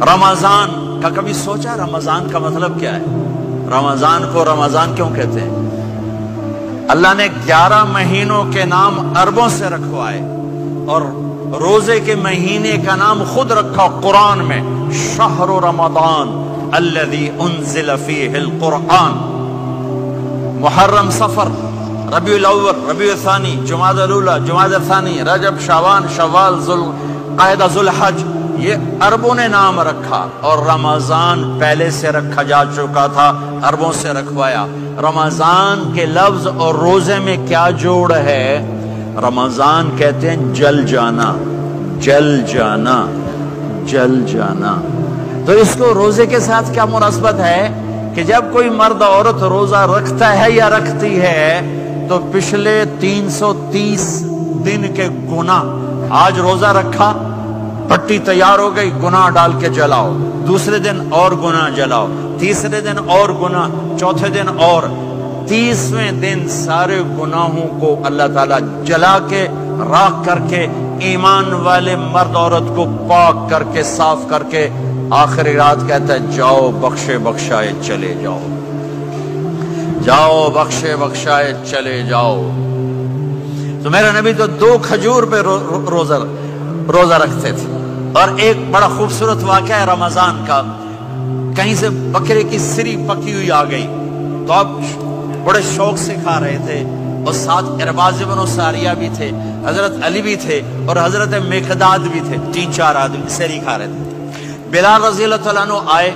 رمضان کا کبھی سوچا رمضان کا مطلب کیا ہے؟ رمضان کو رمضان کیوں کہتے ہیں؟ اللہ نے 11 مہینوں کے نام عربوں سے رکھوائے اور روزے کے مہینے کا نام خود رکھا قرآن میں، شہر رمضان الذی انزل فیہ القرآن۔ محرم، صفر، ربیع الاول، ربیع الثانی، جمادی الاولی، جمادی الثانی، رجب، شعبان، شوال، ذوالقعدہ، ذوالحج، یہ عربوں نے نام رکھا، اور رمضان پہلے سے رکھا جا چکا تھا، عربوں سے رکھوایا۔ رمضان کے لفظ اور روزے میں کیا جوڑ ہے؟ رمضان کہتے ہیں جل جانا، جل جانا، جل جانا۔ تو اس کو روزے کے ساتھ کیا مناسبت ہے کہ جب کوئی مرد عورت روزہ رکھتا ہے یا رکھتی ہے تو پچھلے 330 دن کے گناہ، آج روزہ رکھا، پٹی تیار ہو گئی، گناہ ڈال کے جلاؤ، دوسرے دن اور گناہ جلاؤ، تیسرے دن اور گناہ، چوتھے دن اور، 30ویں دن سارے گناہوں کو اللہ تعالیٰ جلا کے، راکھ کر کے، ایمان والے مرد عورت کو پاک کر کے، صاف کر کے، آخری رات کہتا ہے جاؤ بخشے بخشائے چلے جاؤ، جاؤ بخشے بخشائے چلے جاؤ۔ تو میرا نبی تو 2 کھجور پہ روزہ رکھتے تھے۔ اور ایک بڑا خوبصورت واقعہ ہے رمضان کا، کہیں سے بکرے کی سری پکی ہوئی آ گئی تو اب بڑے شوق سے کھا رہے تھے، اور ساتھ ارباز بن ساریہ بھی تھے، حضرت علی بھی تھے، اور حضرت مقداد بھی تھے، 3-4 آدمی سری کھا رہے تھے۔ بلال رضی اللہ تعالیٰ عنہ آئے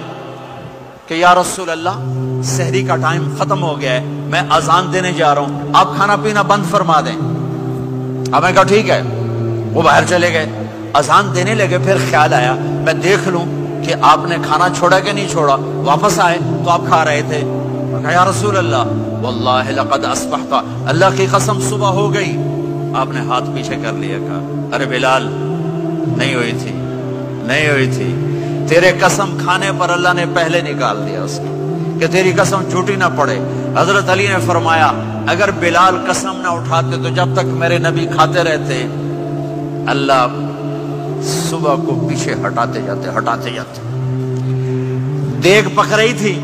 کہ یا رسول اللہ سحری کا ٹائم ختم ہو گیا ہے، میں اذان دینے جا رہا ہوں، آپ کھانا پینا بند فرما دیں۔ اب میں کہا ٹھیک ہے، وہ باہر چلے گئے، اذان دینے لگے، پھر خیال آیا میں دیکھ لوں کہ آپ نے کھانا چھوڑا کہ نہیں چھوڑا۔ واپس آئے تو آپ کھا رہے تھے، کہا یا رسول اللہ واللہ لقد اصبحت، اللہ کی قسم صبح ہو گئی۔ آپ نے ہاتھ پیچھے کر لیا، کہا ارے بلال نہیں ہوئی تھی، نہیں ہوئی تھی، تیرے قسم کھانے پر اللہ نے پہلے نکال دیا اس کو کہ تیری قسم جھوٹی نہ پڑے۔ حضرت علی نے فرمایا اگر بلال قسم نہ اٹھاتے تو جب تک میرے نبی کھاتے رہتے اللہ صبح کو پیچھے ہٹاتے جاتے۔ دیگ پک رہی تھی،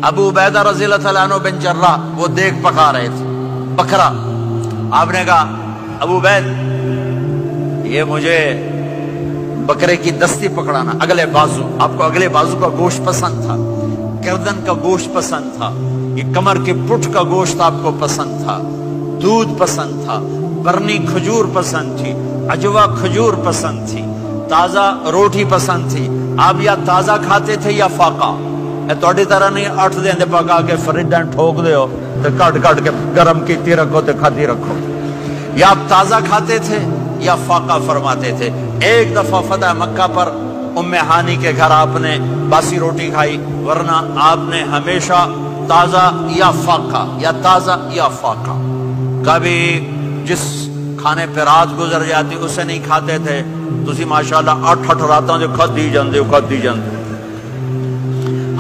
ابو عبیدہ رضی اللہ تعالیٰ عنہ بن جراح وہ دیگ پکا رہے تھے، بکرا۔ آپ نے کہا ابو عبید یہ مجھے بکرے کی دستی پکڑانا، اگلے بازو، آپ کو اگلے بازو کا گوشت پسند تھا، گردن کا گوشت پسند تھا، یہ کمر کے پٹھ کا گوشت آپ کو پسند تھا، دودھ پسند تھا، برنی کھجور پسند تھی، عجوا کھجور پسند تھی، تازہ روٹی پسند تھی۔ آپ یا تازہ کھاتے تھے یا فاقہ، توڑی طرح نہیں 8 دن پکا کے فریڈاں ٹھوک دے ہو تو کٹ کے گرم کیتی رکھو تو کھاتی رکھو، یا آپ تازہ کھاتے تھے یا فاقہ فرماتے تھے۔ ایک دفعہ فتح مکہ پر ام ہانی کے گھر آپ نے باسی روٹی کھائی، ورنہ آپ نے ہمیشہ تازہ یا فاقہ، یا تازہ یا فاقہ، کبھی جس کھانے پہ رات گزر جاتی اسے نہیں کھاتے تھے۔ تسی ماشاءاللہ 8 راتوں جو کھدی جاندے ہو۔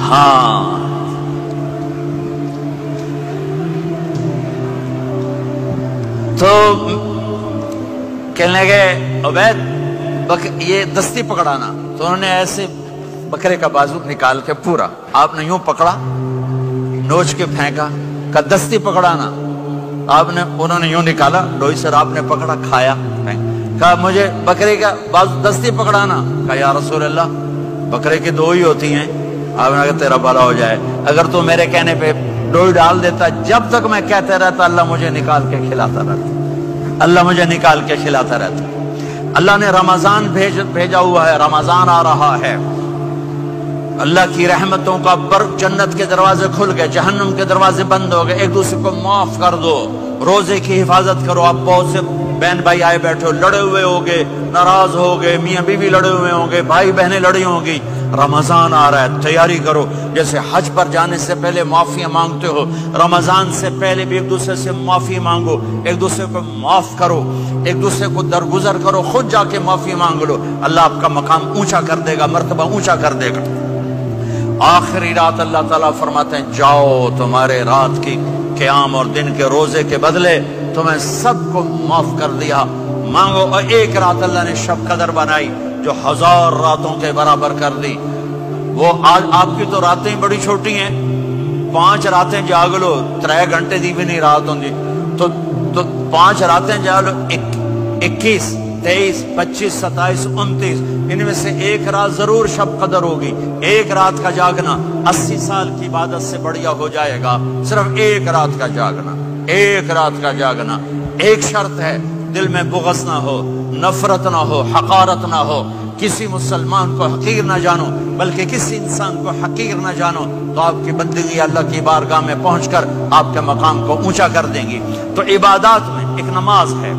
ہاں تو کہنے لگے عبید یہ دستی پکڑانا، تو انہوں نے ایسے بکرے کا بازو نکال کے پورا آپ نے یوں پکڑا، نوچ کے پھینکا، کہا دستی پکڑانا، انہوں نے یوں نکالا ڈوئی سر، آپ نے پکڑا، کھایا، کہا مجھے بکرے کا بازو دستی پکڑانا، کہا یا رسول اللہ بکرے کی 2 ہی ہوتی ہیں۔ آپ نے کہا تیرا بھلا ہو جائے، اگر تو میرے کہنے پہ ڈوئی ڈال دیتا، جب تک میں کہتے رہتا اللہ مجھے نکال کے کھلاتا رہتا، اللہ مجھے نکال کے کھلاتا رہتا۔ اللہ نے رمضان بھیجا ہوا ہے، رمضان آ رہا ہے، اللہ کی رحمتوں کا جنت کے دروازے کھل گئے، جہنم کے دروازے بند ہو گئے، ایک دوسرے کو معاف کر دو، روزے کی حفاظت کرو۔ آپ بہت سے بہن بھائی آئے بیٹھے ہو، لڑے ہوئے ہوگے، ناراض ہوگے، میاں بیوی لڑے ہوئے ہوں گے، بھائی بہنیں لڑی ہوں گی۔ رمضان آ رہا ہے، تیاری کرو۔ جیسے حج پر جانے سے پہلے معافیاں مانگتے ہو، رمضان سے پہلے بھی ایک دوسرے سے معافی مانگو، ایک دوسرے کو معاف کرو، ایک دوسرے کو درگزر کرو، خود جا کے معافی مانگ لو، اللہ آپ کا مقام اونچا کر دے گا، مرتبہ اونچا کر دے گا۔ آخری رات اللہ تعالیٰ فرماتے ہیں جاؤ، تمہارے رات کی قیام اور دن کے روزے کے بدلے تمہیں سب کو معاف کر دیا، مانگو۔ اور ایک رات اللہ نے شب قدر بنائی جو 1000 راتوں کے برابر کر دی۔ وہ آج آپ کی تو راتیں بڑی چھوٹی ہیں، 5 راتیں جاگ لو 3 گھنٹے دی بھی نہیں رات ہوں تو 5 راتیں جاگ لو 21 23 25 27 29 ان میں سے ایک رات ضرور شب قدر ہوگی۔ ایک رات کا جاگنا 80 سال کی عبادت سے بڑھیا ہو جائے گا، صرف ایک رات کا جاگنا، ایک رات کا جاگنا۔ ایک شرط ہے، دل میں بغض نہ ہو، نفرت نہ ہو، حقارت نہ ہو، کسی مسلمان کو حقیر نہ جانو بلکہ کسی انسان کو حقیر نہ جانو، تو آپ کی بندگی اللہ کی بارگاہ میں پہنچ کر آپ کے مقام کو اونچا کر دیں گی۔ تو عبادات میں ایک نماز ہے،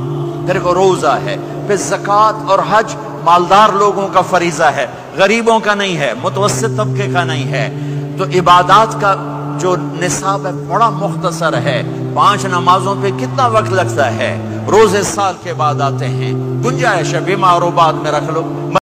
پھر ایک روزہ ہے، پھر زکوٰۃ اور حج مالدار لوگوں کا فریضہ ہے، غریبوں کا نہیں ہے، متوسط طبقے کا نہیں ہے۔ تو عبادات کا جو نصاب ہے بڑا مختصر ہے۔ 5 نمازوں پہ کتنا وقت لگتا ہے؟ روزے سال کے بعد آتے ہیں، گنجائش ہے، بیمار و بعد میں رکھ لو۔